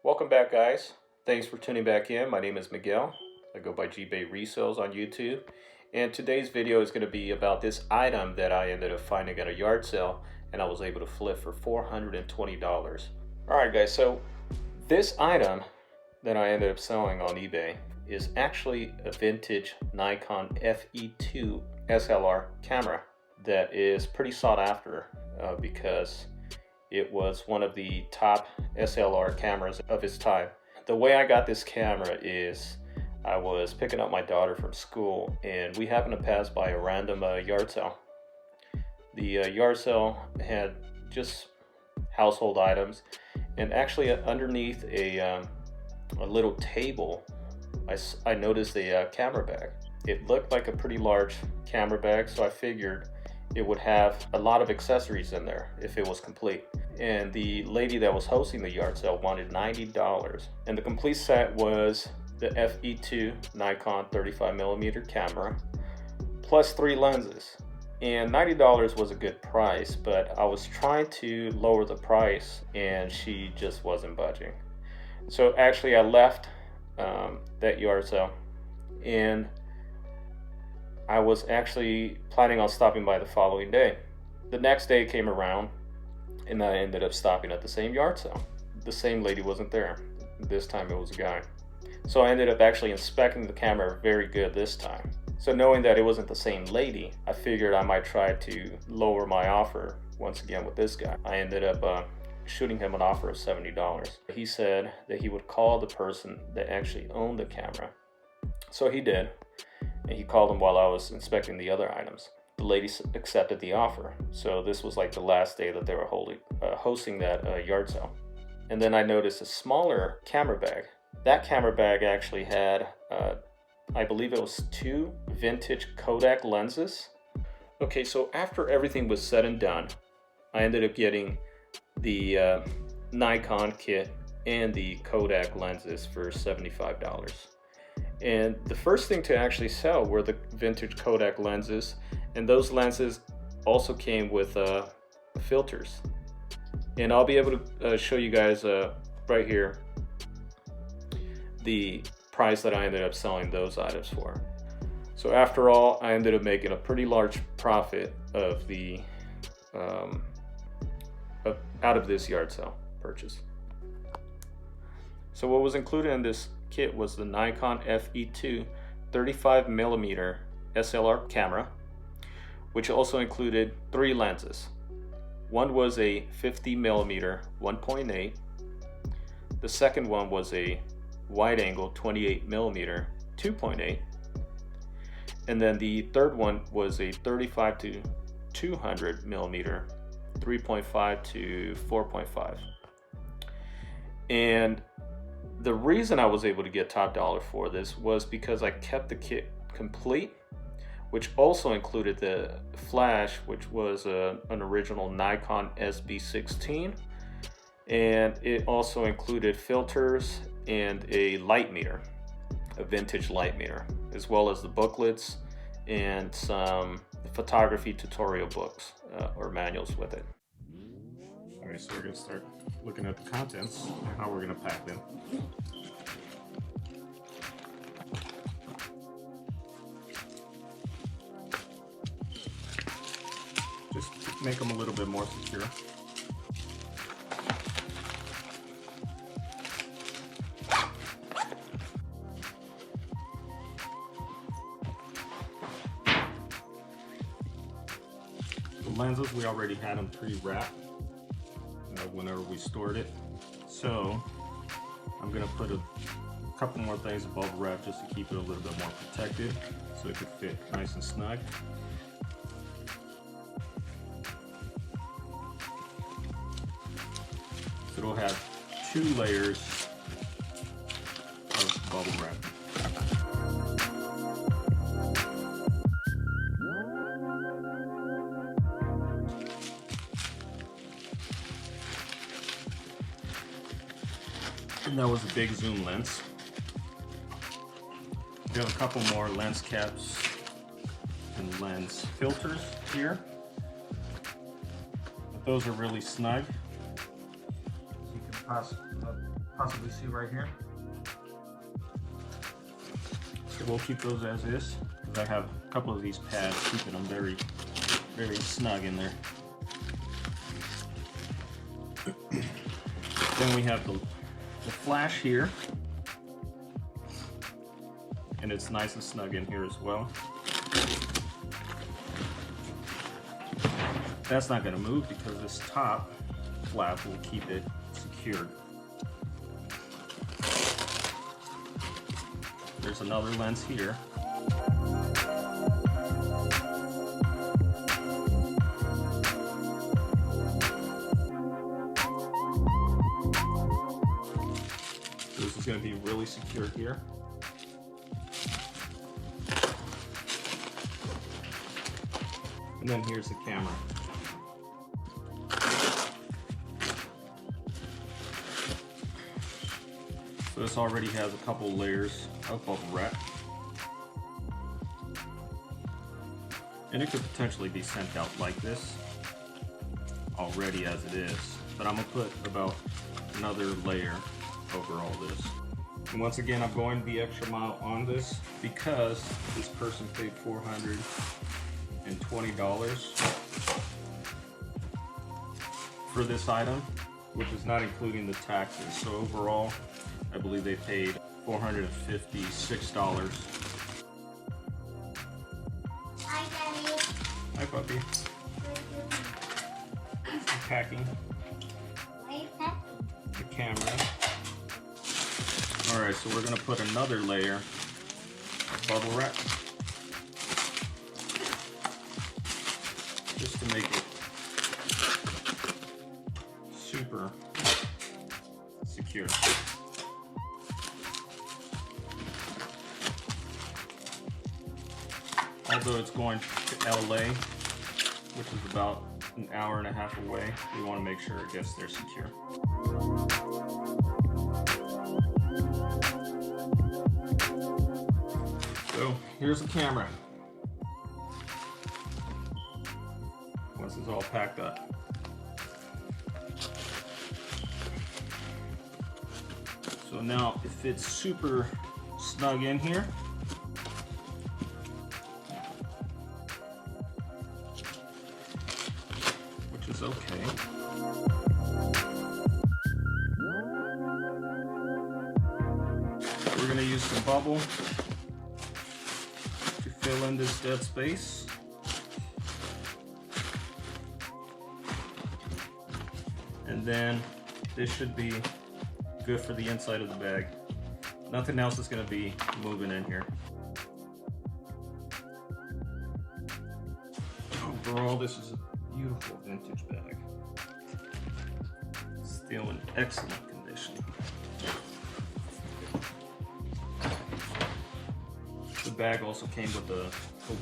Welcome back, guys. Thanks for tuning back in. My name is Miguel. I go by Ebay Resales on YouTube. And today's video is going to be about this item that I ended up finding at a yard sale and I was able to flip for $420. Alright guys, so this item that I ended up selling on eBay is actually a vintage Nikon FE2 SLR camera that is pretty sought after because it was one of the top SLR cameras of its time. The way I got this camera is I was picking up my daughter from school and we happened to pass by a random yard sale. The yard sale had just household items, and actually underneath a little table I noticed a camera bag. It looked like a pretty large camera bag, so I figured it would have a lot of accessories in there if it was complete. And the lady that was hosting the yard sale wanted $90, and the complete set was the FE2 Nikon 35mm camera plus 3 lenses. And $90 was a good price, but I was trying to lower the price and she just wasn't budging. So actually I left that yard sale, and I was actually planning on stopping by the following day. The next day came around and I ended up stopping at the same yard sale. The same lady wasn't there. This time it was a guy. So I ended up actually inspecting the camera very good this time. So knowing that it wasn't the same lady, I figured I might try to lower my offer once again with this guy. I ended up shooting him an offer of $70. He said that he would call the person that actually owned the camera. So he did, and he called him while I was inspecting the other items. The lady accepted the offer. So this was like the last day that they were hosting that yard sale. And then I noticed a smaller camera bag. That camera bag actually had, I believe it was 2 vintage Kodak lenses. Okay, so after everything was said and done, I ended up getting the Nikon kit and the Kodak lenses for $75. And the first thing to actually sell were the vintage Kodak lenses, and those lenses also came with filters. And I'll be able to show you guys right here the price that I ended up selling those items for. So after all, I ended up making a pretty large profit of the out of this yard sale purchase. So what was included in this kit was the Nikon FE2 35mm SLR camera, which also included 3 lenses. One was a 50mm 1.8. The second one was a wide angle 28mm 2.8, and then the third one was a 35 to 200mm 3.5 to 4.5. And the reason I was able to get top dollar for this was because I kept the kit complete, which also included the flash, which was an original Nikon SB16, and it also included filters and a light meter, a vintage light meter, as well as the booklets and some photography tutorial books or manuals with it. All right, so we're gonna start looking at the contents and how we're gonna pack them. Just make them a little bit more secure. Lenses, we already had them pre-wrapped whenever we stored it, so I'm gonna put a couple more things above wrap just to keep it a little bit more protected so it could fit nice and snug. So it'll have 2 layers of bubble wrap. And that was a big zoom lens. We have a couple more lens caps and lens filters here. But those are really snug. You can possibly see right here. So we'll keep those as is, because I have a couple of these pads keeping them very, very snug in there. Then we have the flash here, and it's nice and snug in here as well. That's not going to move because this top flap will keep it secured. There's another lens here. This is going to be really secure here. And then here's the camera. So this already has a couple layers of bubble wrap. And it could potentially be sent out like this already as it is. But I'm going to put about another layer over all this. And once again, I'm going the extra mile on this because this person paid $420 for this item, which is not including the taxes. So overall, I believe they paid $456. Hi, Daddy. Hi, puppy. I'm packing Why are you packing? the camera. All right, so we're gonna put another layer of bubble wrap just to make it super secure. Although it's going to LA, which is about an hour and a half away, we want to make sure it gets there secure. So here's the camera. Once it's all packed up. So now it fits super snug in here. Which is okay. We're going to use some bubble to fill in this dead space. And then this should be good for the inside of the bag. Nothing else is going to be moving in here. Overall, this is a beautiful vintage bag. Still in excellent condition. The bag also came with a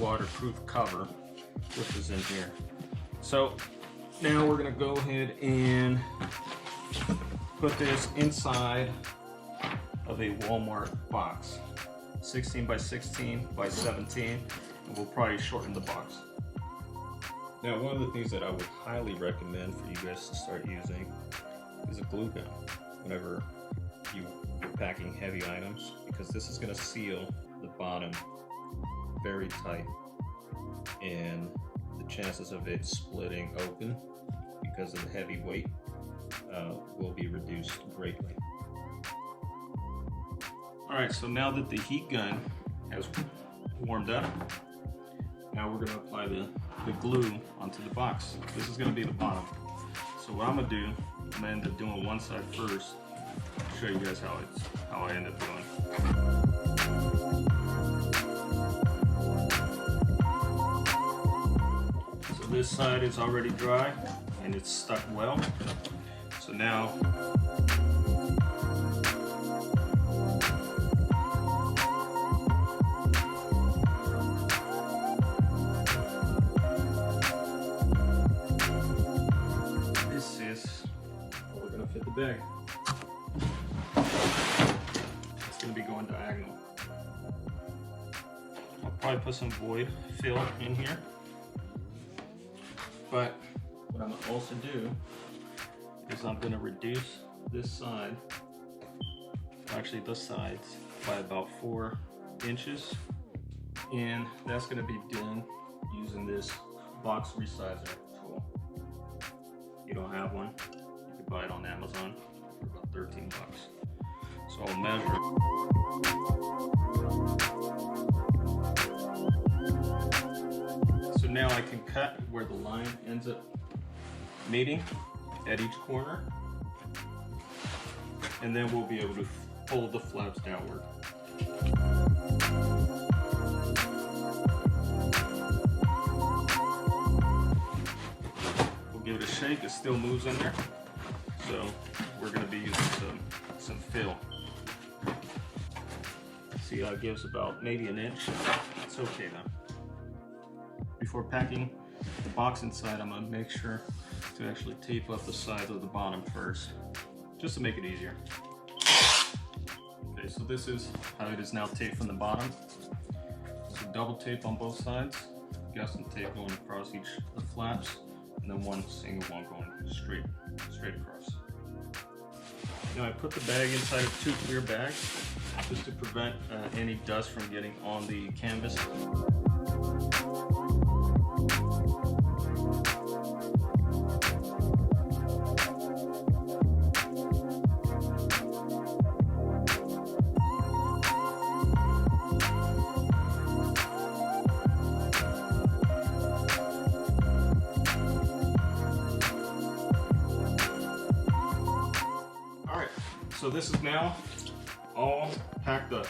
waterproof cover, which is in here. So now we're going to go ahead and put this inside of a Walmart box, 16 by 16 by 17, and we'll probably shorten the box. Now, one of the things that I would highly recommend for you guys to start using is a glue gun whenever you're packing heavy items, because this is going to seal the bottom very tight, and the chances of it splitting open because of the heavy weight will be reduced greatly. Alright, so now that the heat gun has warmed up, now we're going to apply the glue onto the box. This is going to be the bottom. So what I'm going to do, I'm going to end up doing one side first, show you guys how I end up doing. So this side is already dry and it's stuck well. So now this is how we're going to fit the bag. It's going to be going diagonal. I'll probably put some void fill in here. But what I'm going to also do is I'm going to reduce this side actually the sides, by about 4 inches. And that's going to be done using this box resizer tool. If you don't have one, you can buy it on Amazon for about 13 bucks. So I'll measure. So now I can cut where the line ends up meeting at each corner, and then we'll be able to fold the flaps downward. We'll give it a shake. It still moves in there, so we're going to be using some fill. See how it gives about maybe an inch. It's okay though. Before packing the box inside, I'm going to make sure to actually tape up the sides of the bottom first, just to make it easier. Okay, so this is how it is now taped from the bottom. So double tape on both sides. Got some tape going across each of the flaps, and then one single one going straight across. Now I put the bag inside of 2 clear bags, just to prevent any dust from getting on the canvas. So this is now all packed up,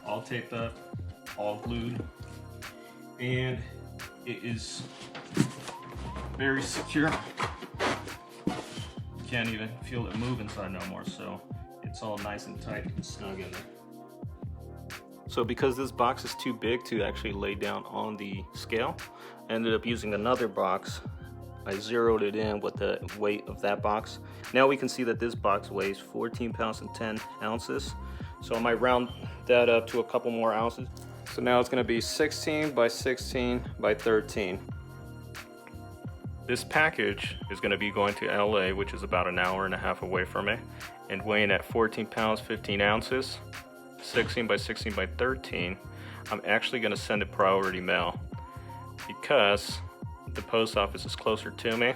all taped up, all glued, and it is very secure. Can't even feel it move inside no more, so it's all nice and tight and snug in there. So because this box is too big to actually lay down on the scale, I ended up using another box. I zeroed it in with the weight of that box. Now we can see that this box weighs 14 pounds and 10 ounces. So I might round that up to a couple more ounces. So now it's gonna be 16 by 16 by 13. This package is gonna be going to LA, which is about an hour and a half away from me, and weighing at 14 pounds, 15 ounces, 16 by 16 by 13. I'm actually gonna send it priority mail because the post office is closer to me.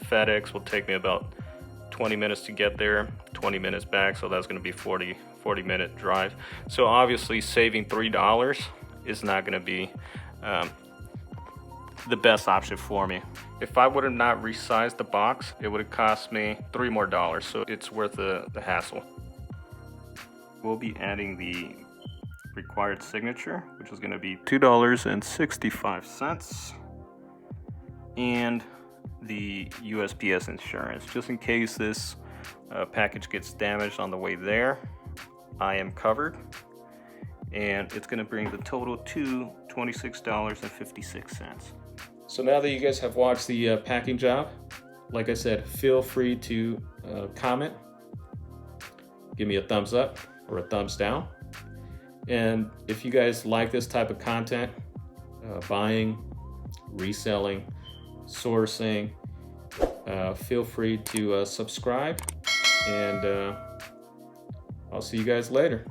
FedEx will take me about 20 minutes to get there, 20 minutes back, so that's going to be 40-minute drive. So obviously saving $3 is not going to be the best option for me. If I would have not resized the box, it would have cost me $3 more, so it's worth the hassle. We'll be adding the required signature, which is going to be $2.65. and the USPS insurance, just in case this package gets damaged on the way there. I am covered, and it's going to bring the total to $26.56. So now that you guys have watched the packing job, like I said, feel free to comment, give me a thumbs up or a thumbs down. And if you guys like this type of content, buying, reselling, sourcing, feel free to subscribe, and I'll see you guys later.